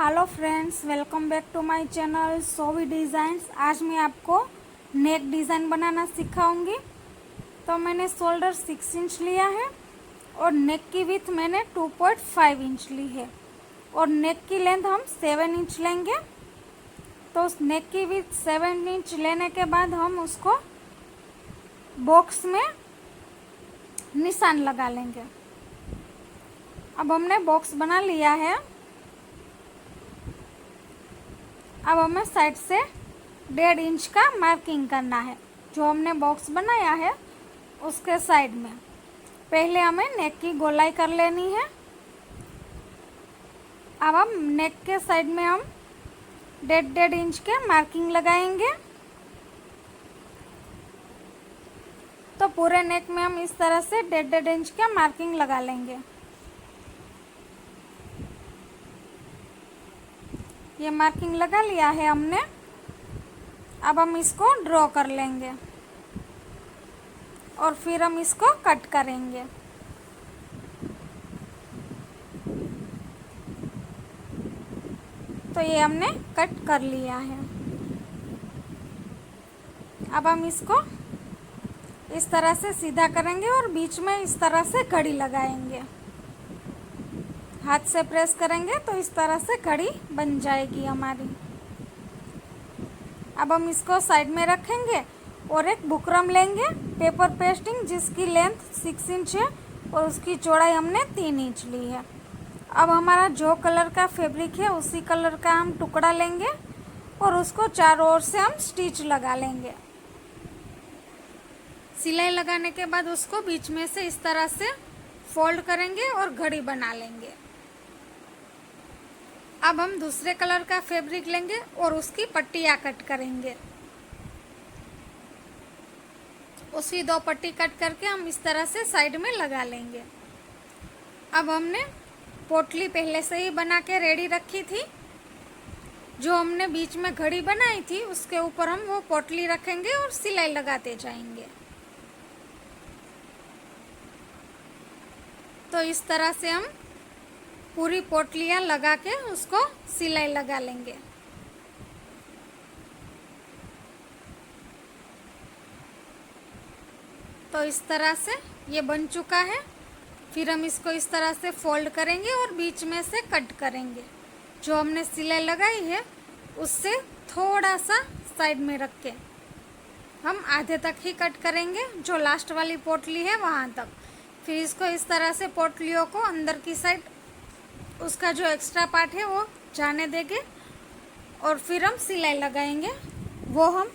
Hello friends, welcome back to my channel सोवी designs. आज मैं आपको नेक डिज़ाइन बनाना सिखाऊंगी। तो मैंने शोल्डर 6 इंच लिया है और नेक की विड्थ मैंने 2.5 इंच ली है और नेक की लेंथ हम 7 इंच लेंगे। तो उस नेक की विड्थ 7 इंच लेने के बाद हम उसको बॉक्स में निशान लगा लेंगे। अब हमने बॉक्स बना लिया है। अब हमें साइड से 1.5 इंच का मार्किंग करना है। जो हमने बॉक्स बनाया है उसके साइड में पहले हमें नेक की गोलाई कर लेनी है। अब हम नेक के साइड में हम 1.5 इंच के मार्किंग लगाएंगे। तो पूरे नेक में हम इस तरह से 1.5 इंच का मार्किंग लगा लेंगे। ये मार्किंग लगा लिया है हमने। अब हम इसको ड्रॉ कर लेंगे और फिर हम इसको कट करेंगे। तो ये हमने कट कर लिया है। अब हम इसको इस तरह से सीधा करेंगे और बीच में इस तरह से घड़ी लगाएंगे। हाथ से प्रेस करेंगे तो इस तरह से घड़ी बन जाएगी हमारी। अब हम इसको साइड में रखेंगे और एक बुकरम लेंगे पेपर पेस्टिंग, जिसकी लेंथ 6 इंच है और उसकी चौड़ाई हमने 3 इंच ली है। अब हमारा जो कलर का फैब्रिक है उसी कलर का हम टुकड़ा लेंगे और उसको चारों ओर से हम स्टिच लगा लेंगे। सिलाई लगाने के बाद उसको बीच में से इस तरह से फोल्ड करेंगे और घड़ी बना लेंगे। अब हम दूसरे कलर का फैब्रिक लेंगे और उसकी पट्टियाँ कट करेंगे। उसकी 2 पट्टी कट करके हम इस तरह से साइड में लगा लेंगे। अब हमने पोटली पहले से ही बना के रेडी रखी थी। जो हमने बीच में घड़ी बनाई थी उसके ऊपर हम वो पोटली रखेंगे और सिलाई लगाते जाएंगे। तो इस तरह से हम पूरी पोटलियाँ लगा के उसको सिलाई लगा लेंगे। तो इस तरह से ये बन चुका है। फिर हम इसको इस तरह से फोल्ड करेंगे और बीच में से कट करेंगे। जो हमने सिलाई लगाई है उससे थोड़ा सा साइड में रख के हम आधे तक ही कट करेंगे, जो लास्ट वाली पोटली है वहाँ तक। फिर इसको इस तरह से पोटलियों को अंदर की साइड उसका जो एक्स्ट्रा पार्ट है वो जाने देंगे और फिर हम सिलाई लगाएंगे। वो हम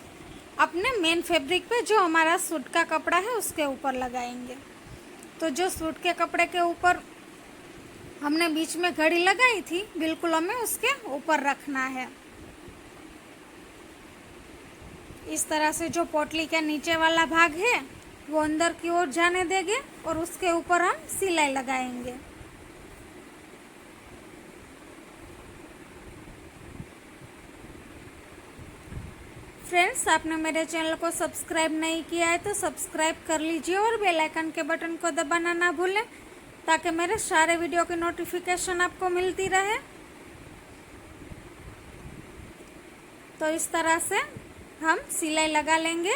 अपने मेन फैब्रिक पे जो हमारा सूट का कपड़ा है उसके ऊपर लगाएंगे। तो जो सूट के कपड़े के ऊपर हमने बीच में घड़ी लगाई थी बिल्कुल हमें उसके ऊपर रखना है। इस तरह से जो पोटली का नीचे वाला भाग है वो अंदर की ओर जाने देंगे और उसके ऊपर हम सिलाई लगाएंगे। फ्रेंड्स, आपने मेरे चैनल को सब्सक्राइब नहीं किया है तो सब्सक्राइब कर लीजिए और बेल आइकन के बटन को दबाना ना भूलें, ताकि मेरे सारे वीडियो की नोटिफिकेशन आपको मिलती रहे। तो इस तरह से हम सिलाई लगा लेंगे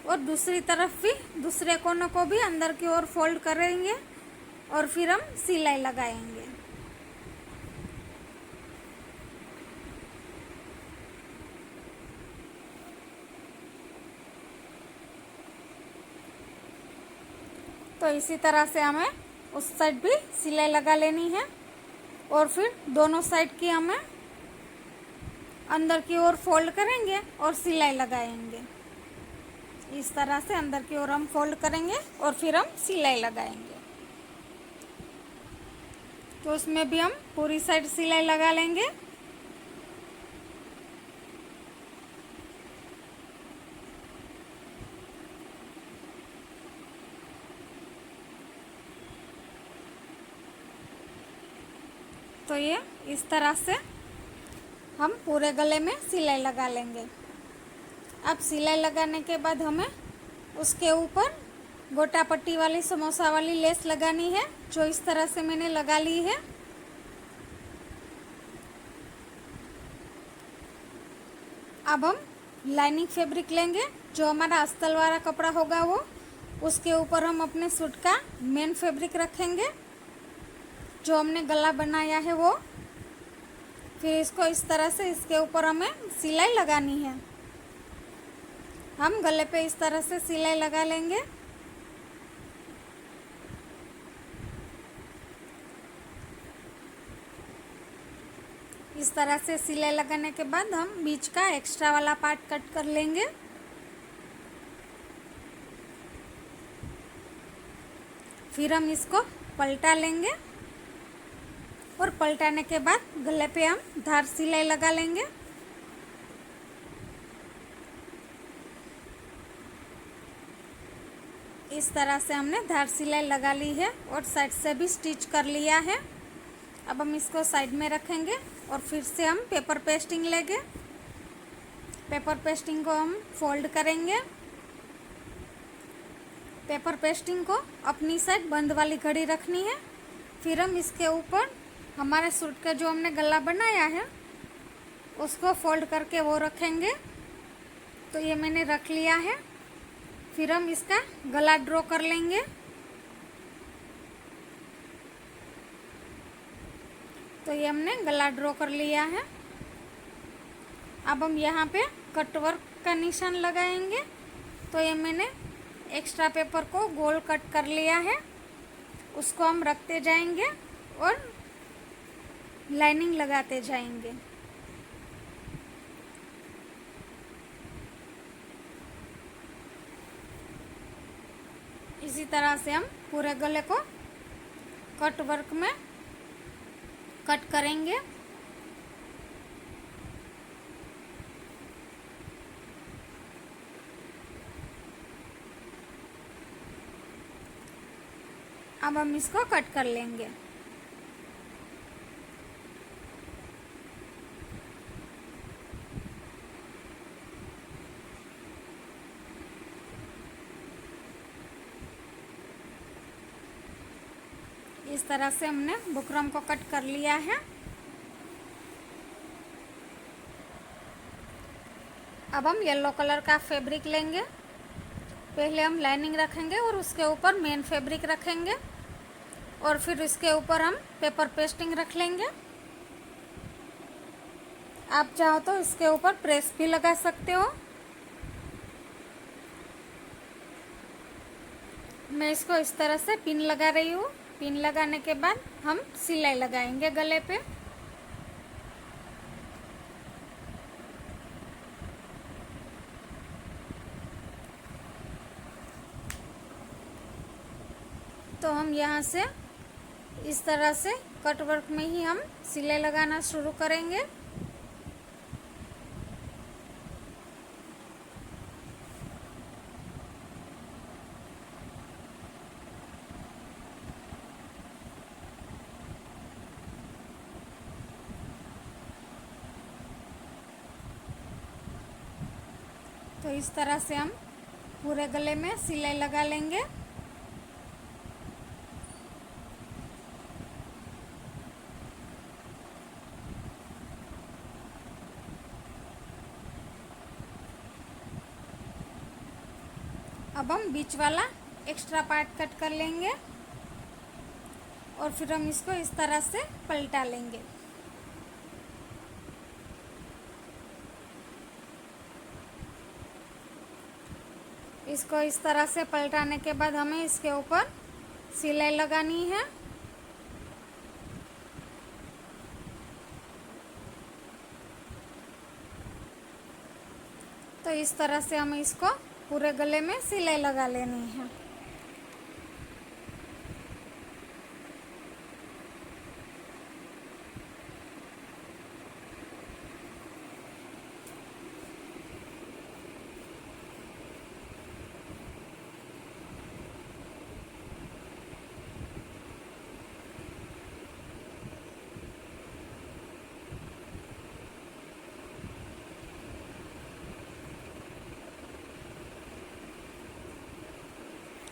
और दूसरी तरफ भी दूसरे कोनों को भी अंदर की ओर फोल्ड करेंगे और फिर हम सिलाई लगाएंगे। तो इसी तरह से हमें उस साइड भी सिलाई लगा लेनी है और फिर दोनों साइड की हमें अंदर की ओर फोल्ड करेंगे और सिलाई लगाएंगे। इस तरह से अंदर की ओर हम फोल्ड करेंगे और फिर हम सिलाई लगाएंगे। तो उसमें भी हम पूरी साइड सिलाई लगा लेंगे। तो ये इस तरह से हम पूरे गले में सिलाई लगा लेंगे। अब सिलाई लगाने के बाद हमें उसके ऊपर गोटा पट्टी वाली समोसा वाली लेस लगानी है, जो इस तरह से मैंने लगा ली है। अब हम लाइनिंग फैब्रिक लेंगे, जो हमारा अस्तर वाला कपड़ा होगा वो, उसके ऊपर हम अपने सूट का मेन फैब्रिक रखेंगे, जो हमने गला बनाया है वो। फिर इसको इस तरह से इसके ऊपर हमें सिलाई लगानी है। हम गले पे इस तरह से सिलाई लगा लेंगे। इस तरह से सिलाई लगाने के बाद हम बीच का एक्स्ट्रा वाला पार्ट कट कर लेंगे। फिर हम इसको पलटा लेंगे और पलटाने के बाद गले पे हम धार सिलाई लगा लेंगे। इस तरह से हमने धार सिलाई लगा ली है और साइड से भी स्टिच कर लिया है। अब हम इसको साइड में रखेंगे और फिर से हम पेपर पेस्टिंग लेंगे। पेपर पेस्टिंग को हम फोल्ड करेंगे। पेपर पेस्टिंग को अपनी साइड बंद वाली घड़ी रखनी है। फिर हम इसके ऊपर हमारे सूट का जो हमने गला बनाया है उसको फोल्ड करके वो रखेंगे। तो ये मैंने रख लिया है। फिर हम इसका गला ड्रॉ कर लेंगे। तो ये हमने गला ड्रॉ कर लिया है। अब हम यहाँ पे कटवर्क का निशान लगाएंगे। तो ये मैंने एक्स्ट्रा पेपर को गोल कट कर लिया है, उसको हम रखते जाएंगे और लाइनिंग लगाते जाएंगे। इसी तरह से हम पूरे गले को कट वर्क में कट करेंगे। अब हम इसको कट कर लेंगे। इस तरह से हमने बुकरम को कट कर लिया है। अब हम येलो कलर का फैब्रिक लेंगे। पहले हम लाइनिंग रखेंगे और उसके ऊपर मेन फैब्रिक रखेंगे और फिर इसके ऊपर हम पेपर पेस्टिंग रख लेंगे। आप चाहो तो इसके ऊपर प्रेस भी लगा सकते हो। मैं इसको इस तरह से पिन लगा रही हूँ। पिन लगाने के बाद हम सिलाई लगाएंगे गले पे। तो हम यहाँ से इस तरह से कट वर्क में ही हम सिलाई लगाना शुरू करेंगे। तो इस तरह से हम पूरे गले में सिलाई लगा लेंगे। अब हम बीच वाला एक्स्ट्रा पार्ट कट कर लेंगे और फिर हम इसको इस तरह से पलटा लेंगे। इसको इस तरह से पलटाने के बाद हमें इसके ऊपर सिलाई लगानी है। तो इस तरह से हमें इसको पूरे गले में सिलाई लगा लेनी है।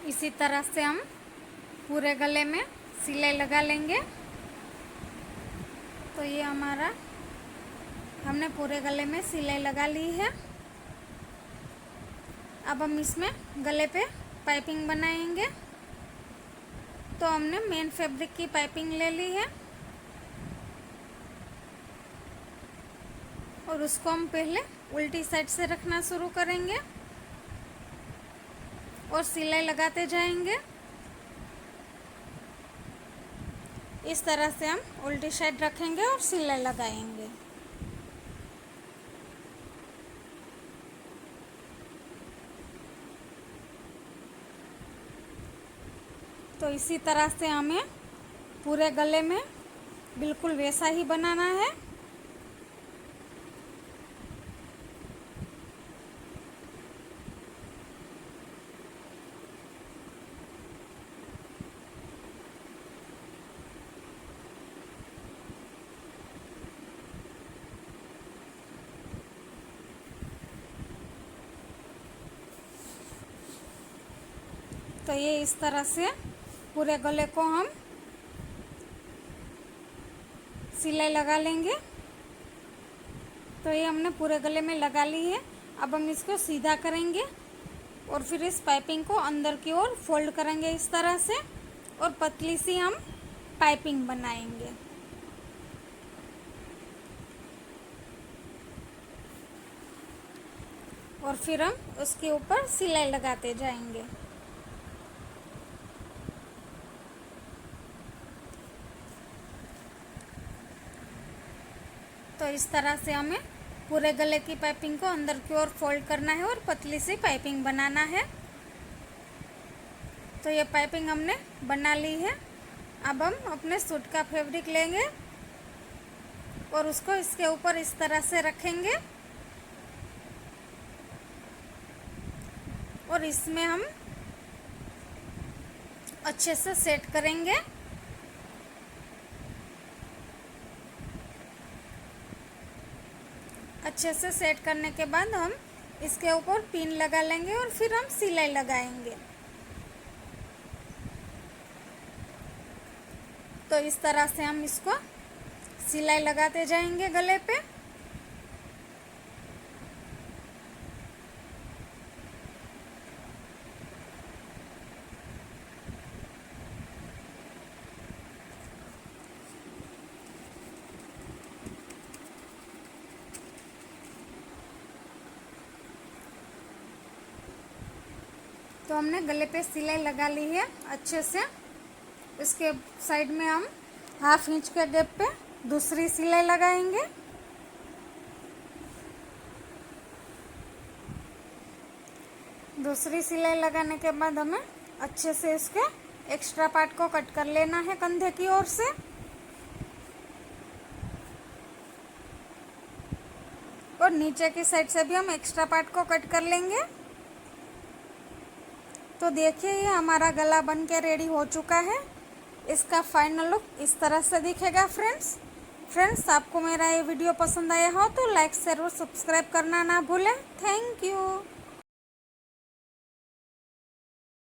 इसी तरह से हम पूरे गले में सिलाई लगा लेंगे। तो ये हमारा हमने पूरे गले में सिलाई लगा ली है। अब हम इसमें गले पे पाइपिंग बनाएंगे। तो हमने मेन फैब्रिक की पाइपिंग ले ली है और उसको हम पहले उल्टी साइड से रखना शुरू करेंगे और सिलाई लगाते जाएंगे। इस तरह से हम उल्टी साइड रखेंगे और सिलाई लगाएंगे। तो इसी तरह से हमें पूरे गले में बिल्कुल वैसा ही बनाना है। तो ये इस तरह से पूरे गले को हम सिलाई लगा लेंगे। तो ये हमने पूरे गले में लगा ली है। अब हम इसको सीधा करेंगे और फिर इस पाइपिंग को अंदर की ओर फोल्ड करेंगे इस तरह से और पतली सी हम पाइपिंग बनाएंगे। और फिर हम उसके ऊपर सिलाई लगाते जाएंगे। तो इस तरह से हमें पूरे गले की पाइपिंग को अंदर की ओर फोल्ड करना है और पतली सी पाइपिंग बनाना है। तो ये पाइपिंग हमने बना ली है। अब हम अपने सूट का फैब्रिक लेंगे और उसको इसके ऊपर इस तरह से रखेंगे और इसमें हम अच्छे से सेट करेंगे। अच्छे से सेट करने के बाद हम इसके ऊपर पिन लगा लेंगे और फिर हम सिलाई लगाएंगे। तो इस तरह से हम इसको सिलाई लगाते जाएंगे गले पे। तो हमने गले पे सिलाई लगा ली है अच्छे से। इसके साइड में हम 1/2 इंच के गैप पे दूसरी सिलाई लगाएंगे। दूसरी सिलाई लगाने के बाद हमें अच्छे से इसके एक्स्ट्रा पार्ट को कट कर लेना है कंधे की ओर से। और नीचे की साइड से भी हम एक्स्ट्रा पार्ट को कट कर लेंगे। तो देखिए ये हमारा गला बन के रेडी हो चुका है। इसका फाइनल लुक इस तरह से दिखेगा फ्रेंड्स आपको मेरा ये वीडियो पसंद आया हो तो लाइक शेयर और सब्सक्राइब करना ना भूलें। Thank you.